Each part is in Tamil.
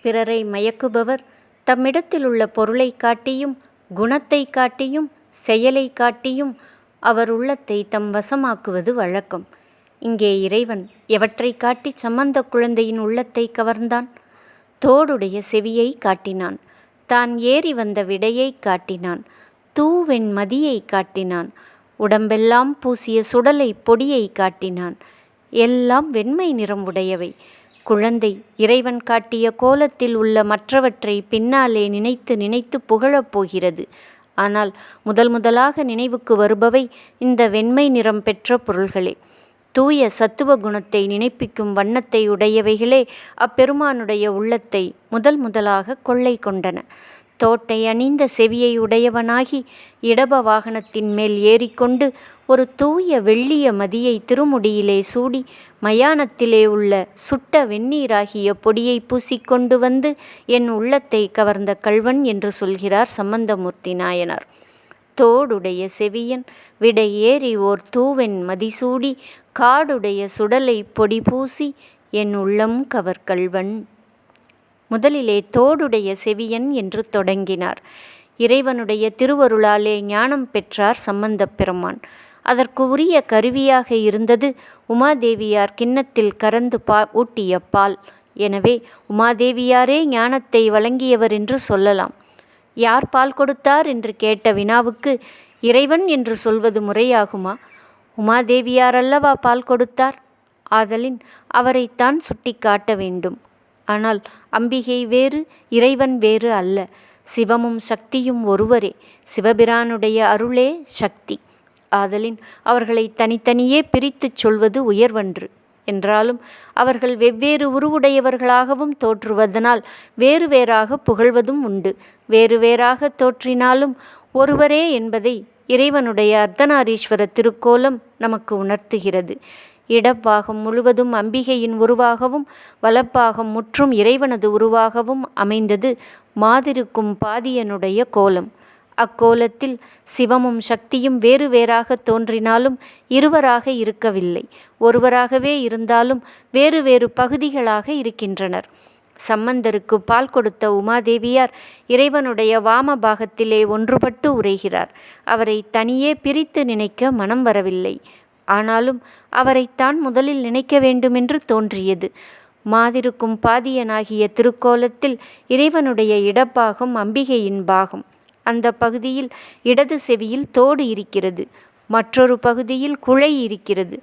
பிறரை மயக்குபவர் தம்மிடத்திலுள்ள பொருளை காட்டியும் குணத்தை காட்டியும் செயலை காட்டியும் அவர் உள்ளத்தை தம் வசமாக்குவது வழக்கம். இங்கே இறைவன் எவற்றை காட்டி சம்பந்த குழந்தையின் உள்ளத்தை கவர்ந்தான்? தோடுடைய செவியை காட்டினான், தான் ஏறி வந்த விடையை காட்டினான், தூவெண் மதியை காட்டினான், உடம்பெல்லாம் பூசிய சுடலை பொடியை காட்டினான். எல்லாம் வெண்மை நிறம் உடையவை. குழந்தை இறைவன் காட்டிய கோலத்தில் உள்ள மற்றவற்றை பின்னாலே நினைத்து நினைத்து புகழப் போகிறது. ஆனால் முதலாக நினைவுக்கு வருபவை இந்த வெண்மை நிறம் பெற்ற பொருள்களே. தூய சத்துவ குணத்தை நினைப்பிக்கும் வண்ணத்தை உடையவைகளே அப்பெருமானுடைய உள்ளத்தை முதலாக கொள்ளை கொண்டன. தோட்டை அணிந்த செவியை உடையவனாகி இடப வாகனத்தின் மேல் ஏறிக்கொண்டு ஒரு தூய வெள்ளிய மதியை திருமுடியிலே சூடி மயானத்திலே உள்ள சுட்ட வெந்நீராகிய பொடியை பூசிக்கொண்டு வந்து என் உள்ளத்தை கவர்ந்த கள்வன் என்று சொல்கிறார் சம்பந்தமூர்த்தி நாயனார். தோடுடைய செவியன் விடை ஏறி ஓர் தூவெண் மதிசூடி காடுடைய சுடலை பொடி பூசி என் உள்ளம் கவர்கள்வன். முதலிலே தோடுடைய செவியன் என்று தொடங்கினார். இறைவனுடைய திருவருளாலே ஞானம் பெற்றார் சம்பந்தப் பெருமான். அதற்கு உரிய கருவியாக இருந்தது உமாதேவியார் கிண்ணத்தில் கறந்து ஊட்டிய பால். எனவே உமாதேவியாரே ஞானத்தை வழங்கியவர் என்று சொல்லலாம். யார் பால் கொடுத்தார் என்று கேட்ட வினாவுக்கு இறைவன் என்று சொல்வது முறையாகுமா? உமாதேவியார் அல்லவா பால் கொடுத்தார், ஆதலின் அவரைத்தான் சுட்டி காட்ட வேண்டும். ஆனால் அம்பிகை வேறு, இறைவன் வேறு அல்ல. சிவமும் சக்தியும் ஒருவரே. சிவபிரானுடைய அருளே சக்தி. ஆதலின் அவர்களை தனித்தனியே பிரித்துச் சொல்வது உயர்வன்று. என்றாலும் அவர்கள் வெவ்வேறு உருவுடையவர்களாகவும் தோற்றுவதனால் வேறு வேறாக புகழ்வதும் உண்டு. வேறு வேறாக தோற்றினாலும் ஒருவரே என்பதை இறைவனுடைய அர்த்தநாரீஸ்வர திருக்கோலம் நமக்கு உணர்த்துகிறது. இடப்பாகம் முழுவதும் அம்பிகையின் உருவாகவும் வலப்பாகம் முற்றும் இறைவனது உருவாகவும் அமைந்தது மாதிருக்கும் பாதியனுடைய கோலம். அக்கோலத்தில் சிவமும் சக்தியும் வேறு வேறாக தோன்றினாலும் இருவராக இருக்கவில்லை. ஒருவராகவே இருந்தாலும் வேறு வேறு பகுதிகளாக இருக்கின்றனர். சம்பந்தருக்கு பால் கொடுத்த உமாதேவியார் இறைவனுடைய வாம பாகத்திலே ஒன்றுபட்டு உரைகிறார். அவரை தனியே பிரித்து நினைக்க மனம் வரவில்லை. ஆனாலும் அவரைத்தான் முதலில் நினைக்க வேண்டுமென்று தோன்றியது. மாதிருக்கும் பாதியனாகிய திருக்கோலத்தில் இறைவனுடைய இடப்பாகம் அம்பிகையின் பாகம். அந்த பகுதியில் இடது செவியில் தோடு இருக்கிறது, மற்றொரு பகுதியில் குழை இருக்கிறது.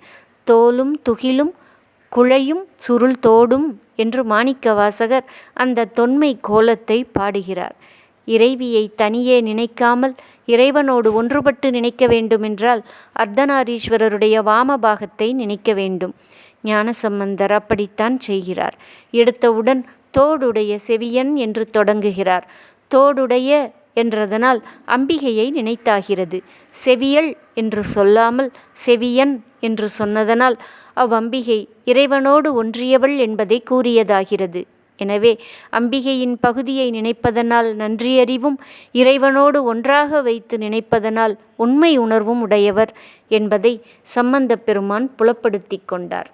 தோலும் துகிலும் குழையும் சுருள் தோடும் என்று மாணிக்கவாசகர் அந்த தொன்மை கோலத்தை பாடுகிறார். இறைவியை தனியே நினைக்காமல் இறைவனோடு ஒன்றுபட்டு நினைக்க வேண்டுமென்றால் அர்த்தநாரீஸ்வரருடைய வாமபாகத்தை நினைக்க வேண்டும். ஞானசம்பந்தர் அப்படித்தான் செய்கிறார். எடுத்தவுடன் தோடுடைய செவியன் என்று தொடங்குகிறார். தோடுடைய என்றதனால் அம்பிகையை நினைத்தாகிறது. செவியள் என்று சொல்லாமல் செவியன் என்று சொன்னதனால் அவ்வம்பிகை இறைவனோடு ஒன்றியவள் என்பதை கூறியதாகிறது. எனவே அம்பிகையின் பகுதியை நினைப்பதனால் நன்றியறிவும் இறைவனோடு ஒன்றாக வைத்து நினைப்பதனால் உண்மை உணர்வும் உடையவர் என்பதை சம்பந்தப் பெருமான் புலப்படுத்தி கொண்டார்.